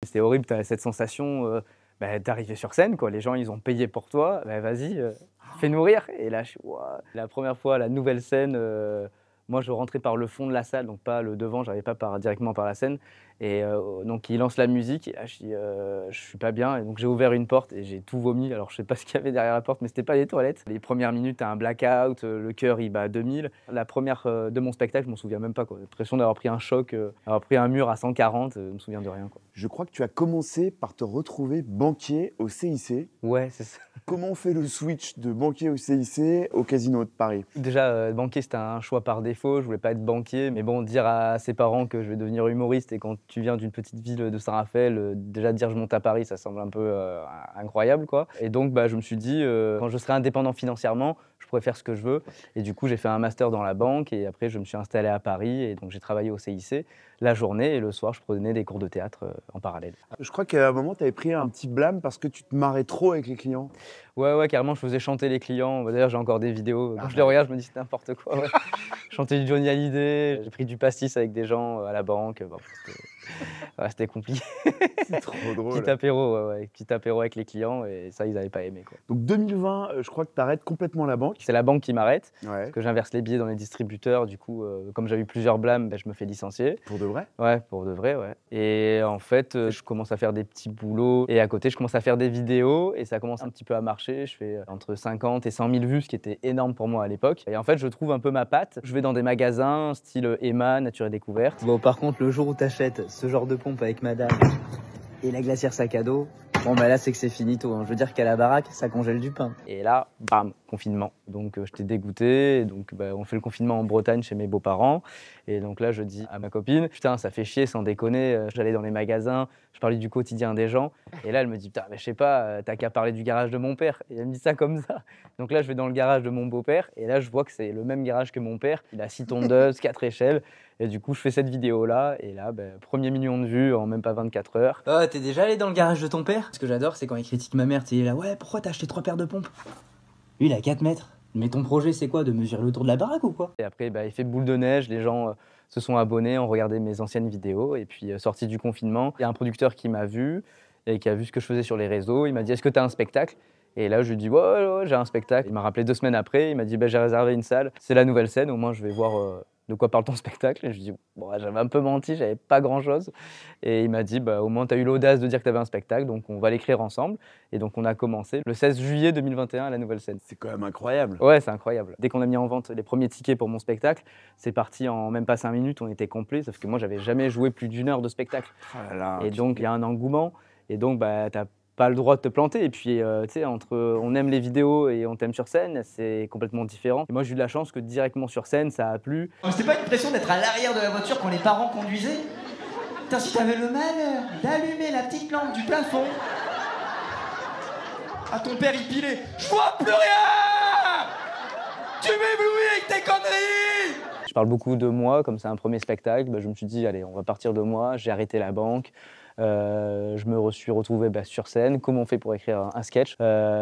C'était horrible, tu as cette sensation d'arriver sur scène, quoi. Les gens, ils ont payé pour toi, bah, vas-y, fais-nous rire. Et là, je suis ouah. La première fois, la nouvelle scène, moi, je rentrais par le fond de la salle, donc pas le devant, j'arrivais pas directement par la scène. Et donc, il lance la musique, et là, je dis, je suis pas bien. Et donc, j'ai ouvert une porte et j'ai tout vomi. Alors, je sais pas ce qu'il y avait derrière la porte, mais c'était pas les toilettes. Les premières minutes, t'as un blackout, le cœur, il bat à 2000. La première de mon spectacle, je m'en souviens même pas, quoi. J'ai l'impression d'avoir pris un choc, d'avoir pris un mur à 140, je me souviens de rien, quoi. Je crois que tu as commencé par te retrouver banquier au CIC. Ouais, c'est ça. Comment on fait le switch de banquier au CIC au Casino de Paris? Déjà, banquier, c'était un choix par défaut. Je voulais pas être banquier. Mais bon, dire à ses parents que je vais devenir humoriste et quand tu viens d'une petite ville de Saint-Raphaël, déjà dire je monte à Paris, ça semble un peu incroyable, quoi. Et donc, je me suis dit, quand je serai indépendant financièrement, je pourrais faire ce que je veux. Et du coup, j'ai fait un master dans la banque et après, je me suis installé à Paris et donc j'ai travaillé au CIC la journée et le soir, je prenais des cours de théâtre en parallèle. Je crois qu'à un moment, tu avais pris un petit blâme parce que tu te marrais trop avec les clients. Ouais, carrément, je faisais chanter les clients. D'ailleurs, j'ai encore des vidéos. Quand je les regarde, je me dis c'est n'importe quoi. Ouais. Chanter du Johnny Hallyday. J'ai pris du pastis avec des gens à la banque. C'était compliqué. C'est trop drôle. Petit apéro, petit apéro avec les clients et ça, ils n'avaient pas aimé, quoi. Donc 2020, je crois que tu arrêtes complètement la banque. C'est la banque qui m'arrête, Ouais. parce que j'inverse les billets dans les distributeurs. Du coup, comme j'avais eu plusieurs blâmes, je me fais licencier. Pour de vrai? Ouais, pour de vrai, ouais. Et en fait, je commence à faire des petits boulots et à côté, je commence à faire des vidéos et ça commence un petit peu à marcher. Je fais entre 50 et 100 000 vues, ce qui était énorme pour moi à l'époque. Et en fait, je trouve un peu ma patte. Je vais dans des magasins style Emma, Nature et Découverte. Bon, par contre, le jour où t'achètes ce genre de pompe avec madame et la glacière sac à dos, bon, là, c'est que c'est finito, hein. Je veux dire qu'à la baraque, ça congèle du pain. Et là, bam, confinement. Donc, j'étais dégoûté. Donc, on fait le confinement en Bretagne chez mes beaux-parents. Et donc là, je dis à ma copine, putain, ça fait chier, sans déconner. J'allais dans les magasins, je parlais du quotidien des gens. Et là, elle me dit, putain, je sais pas, t'as qu'à parler du garage de mon père. Et elle me dit ça comme ça. Donc là, je vais dans le garage de mon beau-père. Et là, je vois que c'est le même garage que mon père. Il a 6 tondeuses, 4 échelles. Et du coup, je fais cette vidéo-là. Et là, premier million de vues en même pas 24 heures. Oh, t'es déjà allé dans le garage de ton père? Ce que j'adore, c'est quand il critique ma mère. Il est là, ouais, pourquoi t'as acheté 3 paires de pompes? Lui, il a 4 mètres. Mais ton projet, c'est quoi? De mesurer le tour de la baraque ou quoi? Et après, il fait boule de neige. Les gens se sont abonnés, ont regardé mes anciennes vidéos. Et puis, sorti du confinement, il y a un producteur qui m'a vu et qui a vu ce que je faisais sur les réseaux. Il m'a dit, est-ce que t'as un spectacle? Et là, je lui dis, ouais, j'ai un spectacle. Il m'a rappelé 2 semaines après. Il m'a dit, j'ai réservé une salle. C'est la nouvelle scène. Au moins, je vais voir de quoi parle ton spectacle. Et je lui dis, bon, j'avais un peu menti, j'avais pas grand-chose. Et il m'a dit, au moins, tu as eu l'audace de dire que tu avais un spectacle, donc on va l'écrire ensemble. Et donc, on a commencé le 16 juillet 2021 à la nouvelle scène. C'est quand même incroyable. Ouais, c'est incroyable. Dès qu'on a mis en vente les premiers tickets pour mon spectacle, c'est parti en même pas 5 minutes, on était complet, sauf que moi, j'avais jamais joué plus d'1 heure de spectacle. Oh là là, et donc, il y a un engouement. Et donc, t'as pas le droit de te planter. Et puis, tu sais, entre on aime les vidéos et on t'aime sur scène, c'est complètement différent. Et moi, j'ai eu de la chance que directement sur scène, ça a plu. C'était pas une pression d'être à l'arrière de la voiture quand les parents conduisaient? Putain, si t'avais le malheur d'allumer la petite lampe du plafond. Ah, ton père, il pilait. Je vois plus rien! Tu m'éblouis avec tes conneries! Je parle beaucoup de moi, comme c'est un premier spectacle, je me suis dit, allez, on va partir de moi. J'ai arrêté la banque. Je me suis retrouvé sur scène. Comment on fait pour écrire un sketch?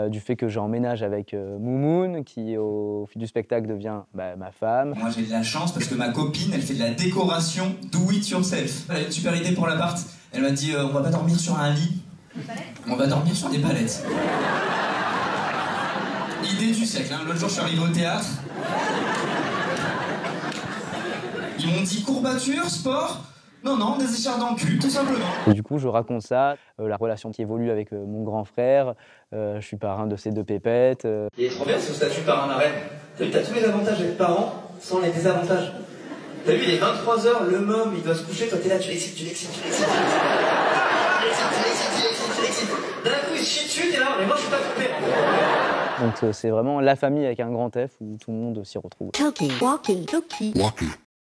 Du fait que j'emménage avec Moumoun, qui au fil du spectacle devient ma femme. Moi j'ai de la chance parce que ma copine, elle fait de la décoration do it yourself. Elle a une super idée pour l'appart. Elle m'a dit, on va pas dormir sur un lit. On va dormir sur des palettes. Idée du siècle, hein. L'autre jour je suis arrivé au théâtre. Ils m'ont dit courbature, sport. Non, des échardes dans le cul, tout simplement. Et du coup, je raconte ça, la relation qui évolue avec mon grand frère. Je suis parrain de ces 2 pépettes. Il est trop bien ce statut parrain-marraine. T'as vu, t'as tous les avantages d'être parent sans les désavantages. T'as vu, il est 23h, le môme, il doit se coucher, toi t'es là, tu l'excites. D'un coup, il se chie dessus, t'es là, mais moi je suis pas trompé. Donc c'est vraiment la famille avec un grand F où tout le monde s'y retrouve. Talkie, walkie, talkie.